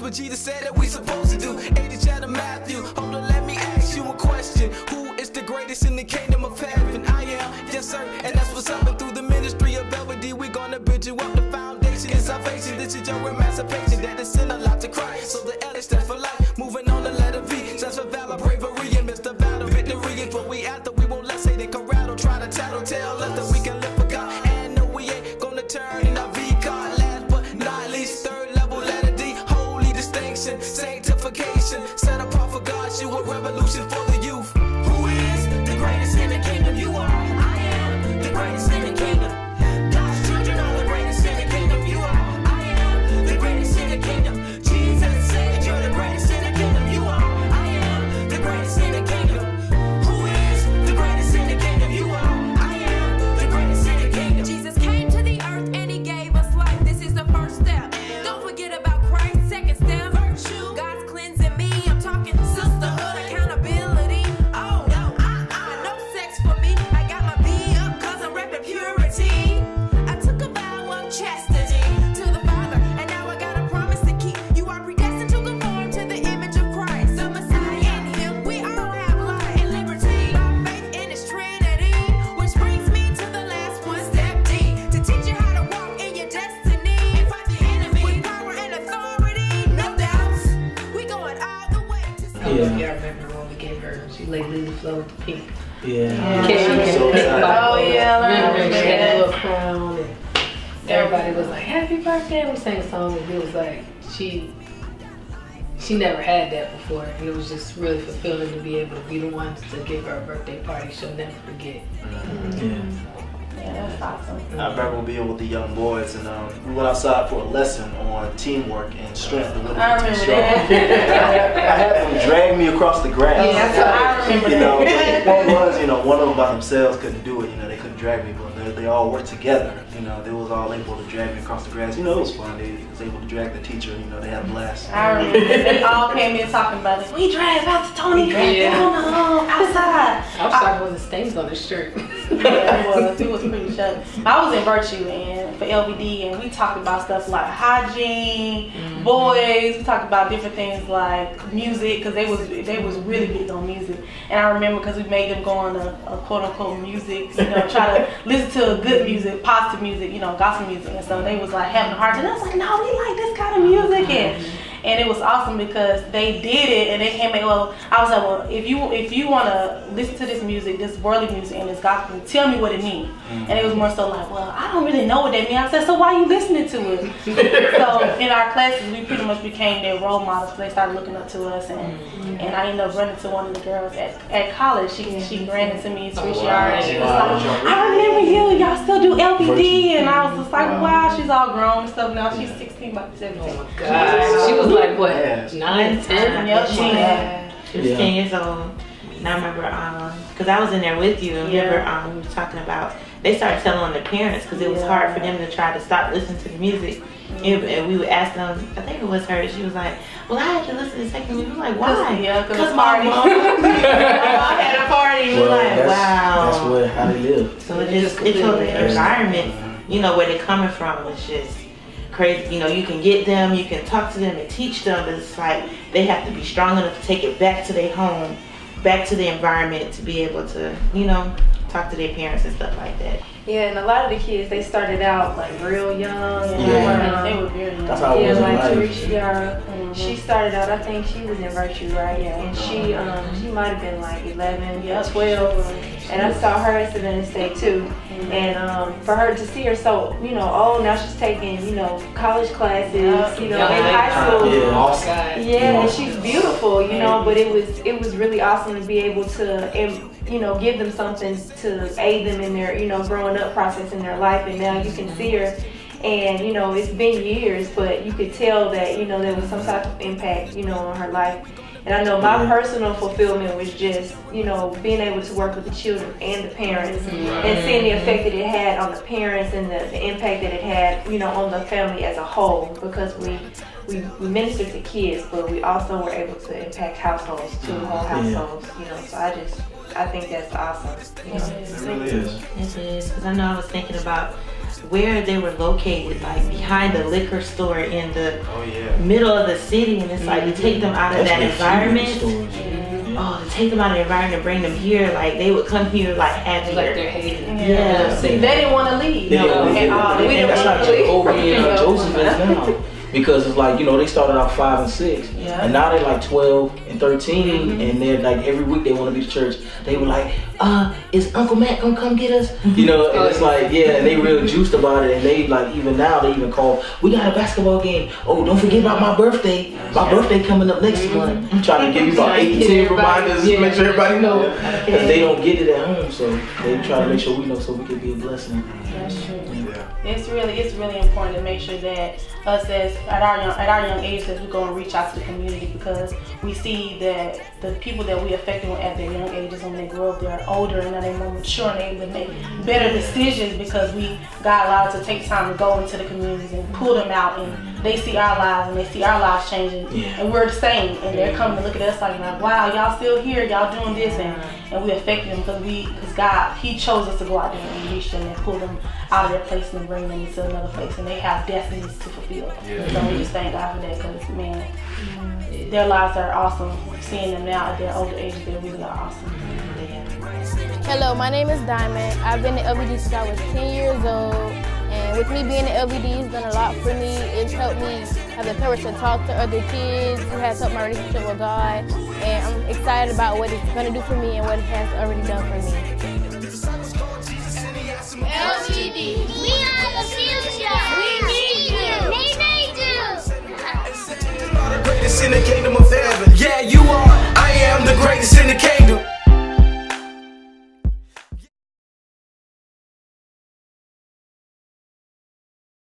what Jesus said that we supposed to do. 80 chapter Matthew. Hold on, let me ask you a question. Who is the greatest in the kingdom of heaven? I am, yes sir, and that's what's up. And through the ministry of LVD, we gonna build you up. The foundation is salvation. This is your emancipation. That is in a lot to Christ. So the L is stands for life. Moving on the letter V. Stands for valor, bravery, and Mr. Battle. Victory is what we after. We won't let Satan come rattle. Try to tattle, tell us that we can live for God. And no, we ain't gonna turn in our V card. Last but not least, third level letter D. Holy distinction, sanctification. Set apart for God, you a revolution for the youth. Who is the greatest in the kingdom? You are. I am the greatest in the kingdom. God's children are the greatest in the kingdom. You are. I am the greatest in the kingdom. Jesus said you're the greatest in the kingdom. You are. I am the greatest in the kingdom. Who is the greatest in the kingdom? You are. I am the greatest in the kingdom. Jesus came to the earth and he gave us life. This is the first step. Don't forget about Christ. Second step, virtue. God's cleansing me. I'm talking sisterhood, accountability. Oh, no sex for me. I got my B up cause I'm repping purity. I took a vow of chastity to the Father, and now I got a promise to keep. You are predestined to conform to the image of Christ, the Messiah. In him we all have life and liberty by faith in his Trinity, which brings me to the last one, step D, to teach you how to walk in your destiny and fight the enemy with power and authority. No doubts, we going all the way to Yeah, I remember when we gave her, she laid Lily Flow with the pink. Yeah. So Oh yeah, I remember remember she had a that. little crown and everybody was like, happy birthday, and we sang a song and it was like, she never had that before and it was just really fulfilling to be able to be the one to give her a birthday party she'll never forget. Yeah, that's awesome. I remember being with the young boys, and we went outside for a lesson on teamwork and strength. And I remember that. I had them drag me across the grass. Yeah, that's what I remember. You know, the point was, you know, one of them by themselves couldn't do it. You know, they couldn't drag me, but they all worked together. You know, they was all able to drag me across the grass. You know, it was fun. They was able to drag the teacher. You know, they had a blast. I remember they all came in talking about it. We dragged Pastor Tony down outside. I was talking about the stains on his shirt. Yeah, it was pretty sharp. I was in Virtue and for LVD, and we talked about stuff like hygiene, boys. We talked about different things like music because they was really big on music. And I remember because we made them go on a quote unquote music, you know, try to listen to good music, positive music, you know, gospel music, and so they was like having a hard time. I was like, no, we like this kind of music, and it was awesome because they did it and they came in. Well, I was like, well, if you want to listen to this music, this worldly music and this gospel, tell me what it means. And it was more so like, well, I don't really know what that means. I said, so why are you listening to it? So in our classes, we pretty much became their role models. So they started looking up to us, and I ended up running to one of the girls at college. She ran into me, Tricia, and she was like, I remember you. Y'all still do LVD, and I was just like, wow. She's all grown and stuff now. She's 16, about 17. Oh my God. She was like, what, 9, 10? Yep, She was 10 years old. And I remember, because I was in there with you, and remember we were talking about, they started telling on the parents because it was hard for them to try to stop listening to the music. And we would ask them, I think it was her, she was like, well, I had to listen to second music. We're like, why? Because my mom had a party. We're like, wow. That's how they live. So it told the environment, you know, where they're coming from was just crazy. You know, you can get them, you can talk to them and teach them, but it's like they have to be strong enough to take it back to their home, back to the environment to be able to, you know, talk to their parents and stuff like that. Yeah, and a lot of the kids, they started out like real young. They were very young. That's how it was in like life. Tarisha, she started out, I think she was in Virtue, right? Yeah. And she might have been like 11, 12. And I saw her at Savannah State too. And for her to see her so, you know, old, now she's taking, you know, college classes, you know, in high school. Yeah, and she's beautiful, you know, but it was really awesome to be able to, you know, give them something to aid them in their, you know, growing up process in their life. And now you can see her, and you know, it's been years, but you could tell that, you know, there was some type of impact, you know, on her life. And I know my personal fulfillment was just, you know, being able to work with the children and the parents, and seeing the effect that it had on the parents and the impact that it had, you know, on the family as a whole, because we ministered to kids, but we also were able to impact households too, whole households, you know. So I think that's awesome. You know? It really is. It is, because I know I was thinking about where they were located, like behind the liquor store in the Oh yeah. middle of the city, and it's like to take them out of that environment. Oh, to take them out of the environment and bring them here, like they would come here like happier. Like they're hating. Yeah. They didn't want to leave. They didn't No, leave. at all. They And didn't that's want not to leave. Jehovah and Joseph is now. Because it's like, they started out 5 and 6. Yeah. And now they're like 12 and 13. And they're like, every week they want to be to church. They were like, is Uncle Matt gonna come get us? And it's like, yeah, and they real juiced about it. And they like, even now, they even call, we got a basketball game. Oh, don't forget about my birthday. My birthday coming up next month. I'm trying to give you about 8 to 10 reminders to make sure everybody know. Because they don't get it at home. So they try to make sure we know so we can be a blessing. That's true. Yeah. It's really important to make sure that us as at our young age that we go and reach out to the community, because we see that the people that we affected at their young ages, when they grow up, they're older and now they're more mature and able to make better decisions, because we got allowed to take time to go into the communities and pull them out, and they see our lives and they see our lives changing, and we're the same, and they're coming to look at us like wow, y'all still here, y'all doing this, and we affect them because God, He chose us to go out there and reach them and pull them out of their place and bring them into another place, and they have destinies to fulfill. So we just thank God for that, because man, their lives are awesome. Seeing them now at their older ages, they really are awesome. Hello, my name is Diamond. I've been in LVD since I was 10 years old. And with me being in LVD, it's done a lot for me. It's helped me have the courage to talk to other kids. It has helped my relationship with God. And I'm excited about what it's going to do for me and what it has already done for me. LVD, we are the future. We need you. They need you. The greatest in the kingdom of heaven. Yeah, you are. I am the greatest in the kingdom.